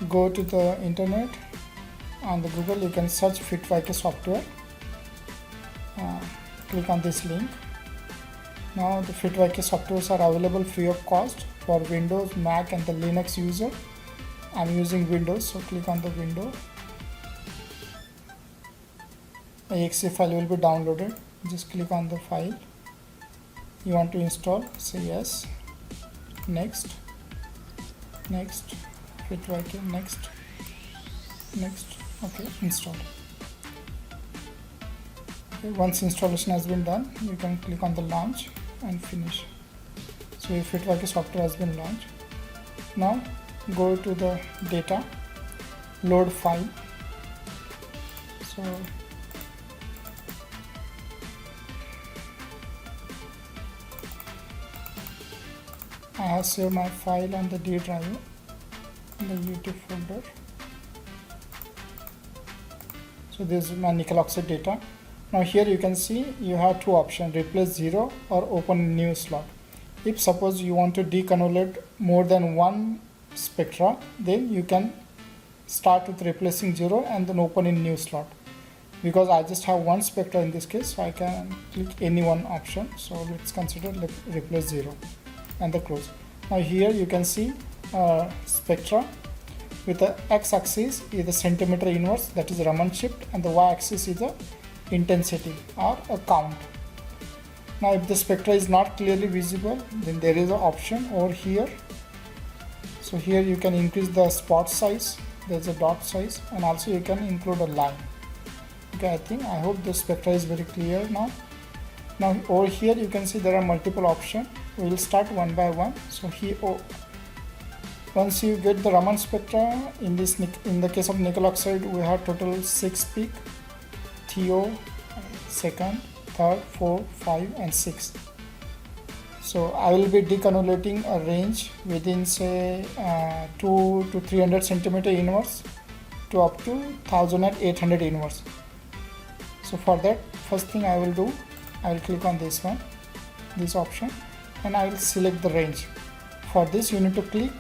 go to the internet. On the Google, you can search Fityk software. Click on this link. Now the Fityk softwares are available free of cost for Windows, Mac and the Linux user. I'm using Windows, so click on the window. The exe file will be downloaded. Just click on the file you want to install, say yes, next, Fityk, next, okay, install. Okay, once installation has been done, you can click on the launch and finish. So your Fityk software has been launched. Now go to the data, load file. So I have saved my file on the D drive in the YouTube folder. So this is my nickel oxide data. Now here you can see you have two options, replace 0 or open a new slot. If suppose you want to deconvolute more than one spectra, then you can start with replacing 0 and then open a new slot. Because I just have one spectra in this case, so I can click any one option. So let's consider replace 0 and the close. Now here you can see spectra with the x-axis is the centimeter inverse, that is Raman shift, and the y-axis is the intensity or a count. Now if the spectra is not clearly visible, then there is an option over here. So here you can increase the spot size, there's a dot size, and also you can include a line. Okay, I hope the spectra is very clear now. Now over here you can see there are multiple options. We will start one by one. So here, once you get the Raman spectra, in the case of nickel oxide, we have total 6 peak, TO, second, third, 4, 5 and 6. So I will be deconvoluting a range within say 2 to 300 centimeter inverse to up to 1800 inverse. So for that, first thing I will do, I will click on this one, this option, and I will select the range. For this you need to click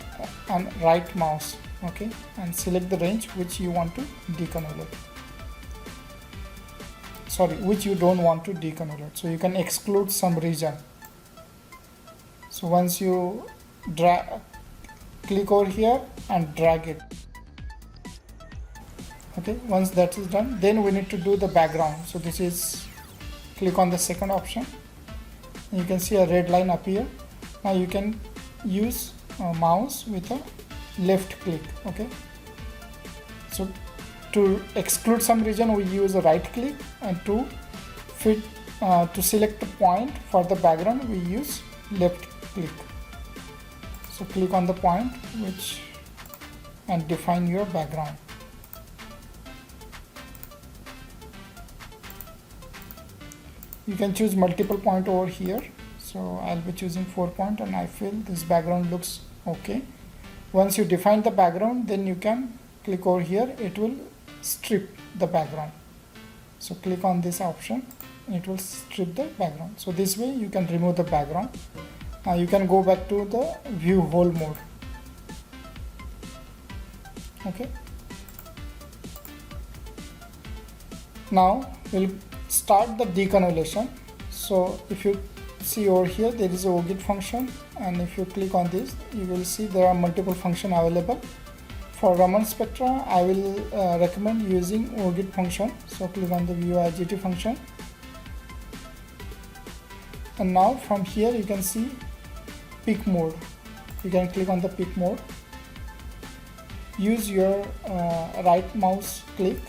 on right mouse, okay, and select the range which you want to deconvolute. Sorry, which you don't want to deconvolute. So you can exclude some region. So once you click over here and drag it. Okay, once that is done, then we need to do the background. So this is, click on the second option. You can see a red line appear. Now you can use a mouse with a left click. Okay, so to exclude some region we use a right click, and to select the point for the background we use left click. So click on the point and define your background. You can choose multiple point over here. So I'll be choosing 4 point, and I feel this background looks okay. Once you define the background, then you can click over here. It will strip the background. So click on this option, it will strip the background. So this way you can remove the background. Now you can go back to the view whole mode. Okay. Now we'll start the deconvolution. So if you see over here, there is a Voigt function, and if you click on this, you will see there are multiple functions available. For Raman spectra, I will recommend using Voigt function. So click on the view agscitool function, and now from here you can see peak mode. You can click on the peak mode. Use your right mouse click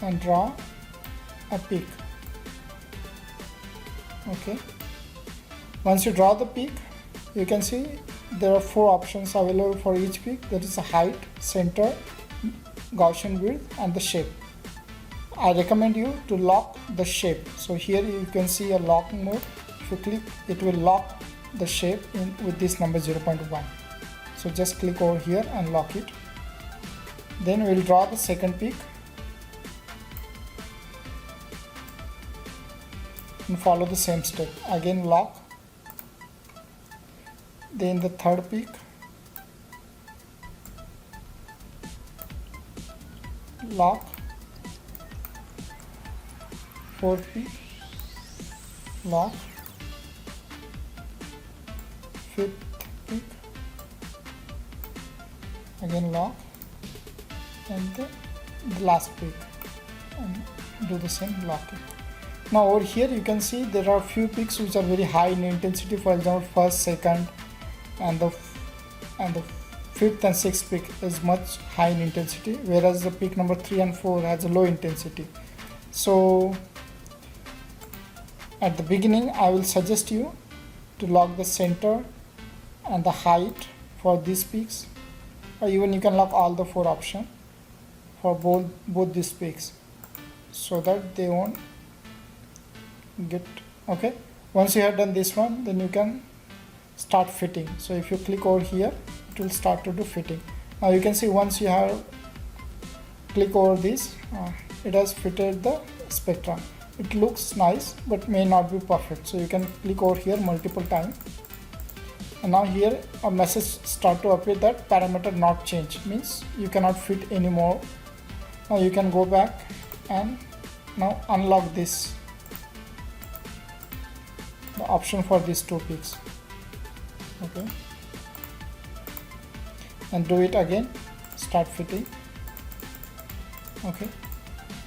and draw a peak. Okay, once you draw the peak, you can see there are 4 options available for each peak. That is the height, center, Gaussian width and the shape. I recommend you to lock the shape. So here you can see a locking mode. If you click, it will lock the shape with this number 0.1. So just click over here and lock it. Then we will draw the second peak and follow the same step. Again lock. Then the third peak, lock, fourth peak, lock, fifth peak, again lock, and the last peak, and do the same locking. Now over here you can see there are few peaks which are very high in intensity, for example first, second, and the fifth and sixth peak is much high in intensity, whereas the peak number 3 and 4 has a low intensity. So at the beginning I will suggest you to lock the center and the height for these peaks, or even you can lock all the 4 options for both these peaks, so that they won't get okay. Once you have done this one, then you can start fitting. So if you click over here, it will start to do fitting. Now you can see once you have click over this, it has fitted the spectrum. It looks nice but may not be perfect, so you can click over here multiple times, and now here a message start to appear that parameter not changed, means you cannot fit anymore. Now you can go back and now unlock this, the option for these 2 peaks, okay, and do it again, start fitting, okay,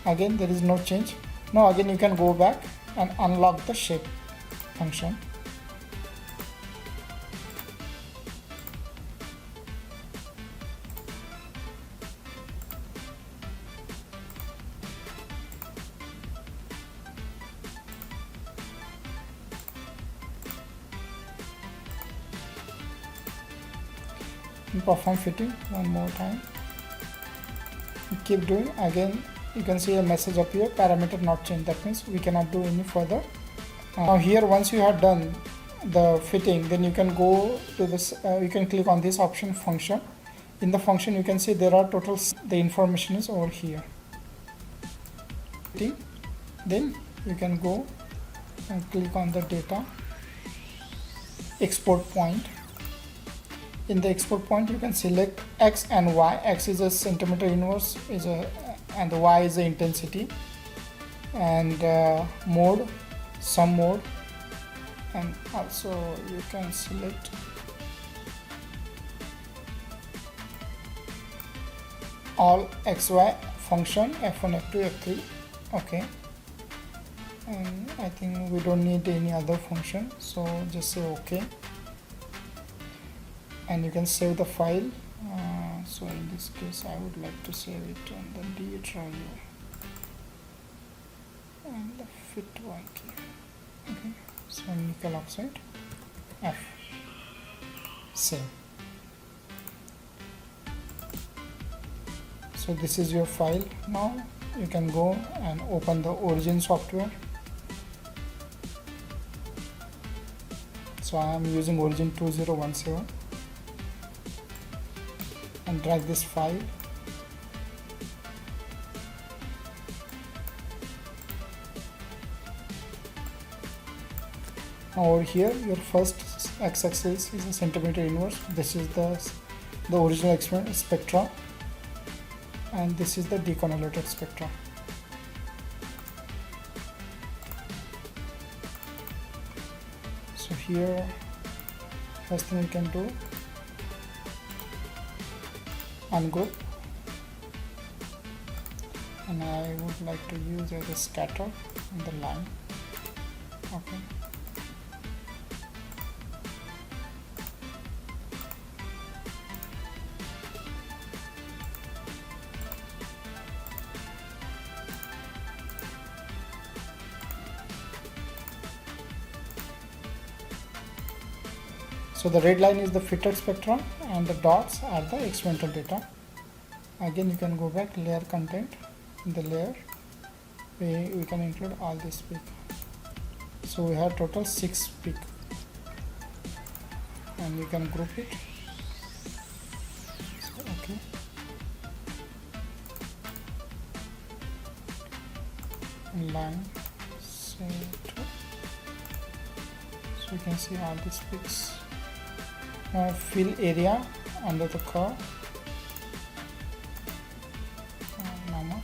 again there is no change. Now again you can go back and unlock the shape function. Perform fitting one more time, keep doing. Again you can see a message appear, parameter not changed, that means we cannot do any further. Now here once you have done the fitting, then you can go to this, you can click on this option function. In the function you can see there are total, the information is over here. Then you can go and click on the data export point. In the export point you can select X and Y. X is a centimeter inverse, and the Y is the intensity, and mode, sum mode, and also you can select all XY function, F1, F2, F3, okay, and I think we don't need any other function, so just say okay, and you can save the file. So in this case I would like to save it on the D drive and the fit one key, okay, so nickel oxide F, save. So this is your file. Now you can go and open the origin software. So I am using origin 2017, and drag this file. Now over here your first x-axis is a centimeter inverse. This is the original experiment spectra, and this is the deconvoluted spectra. So here first thing we can do, ungroup, and I would like to use as a scatter in the line, okay. So the red line is the fitted spectrum and the dots are the experimental data. Again you can go back, layer content, in the layer we can include all this peak. So we have total 6 peak, and you can group it. So, okay. Line say 2. So you can see all these peaks. Now fill area under the curve, normal.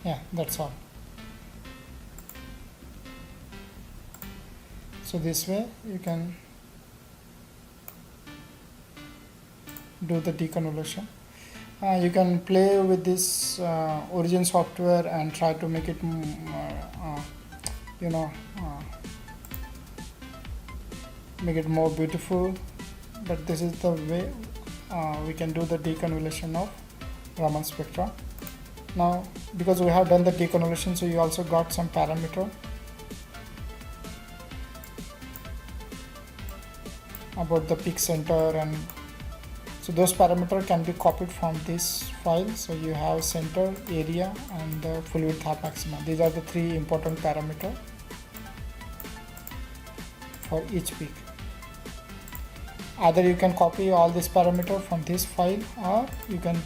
Yeah, that's all. So this way you can do the deconvolution. You can play with this origin software and try to make it you know make it more beautiful, but this is the way we can do the deconvolution of Raman spectra. Now because we have done the deconvolution, so you also got some parameter about the peak center, and so those parameters can be copied from this file. So you have center, area, and the full width half maxima. These are the three important parameters for each peak. Either you can copy all these parameters from this file, or you can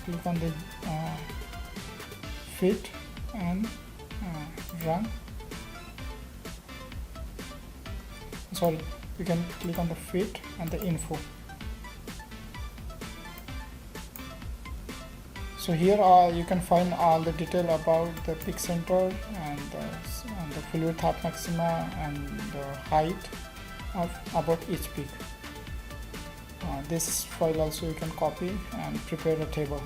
click on the fit and run. Sorry, you can click on the fit and the info. So here you can find all the detail about the peak center and the full width half maxima and the height of about each peak. This file also you can copy and prepare a table.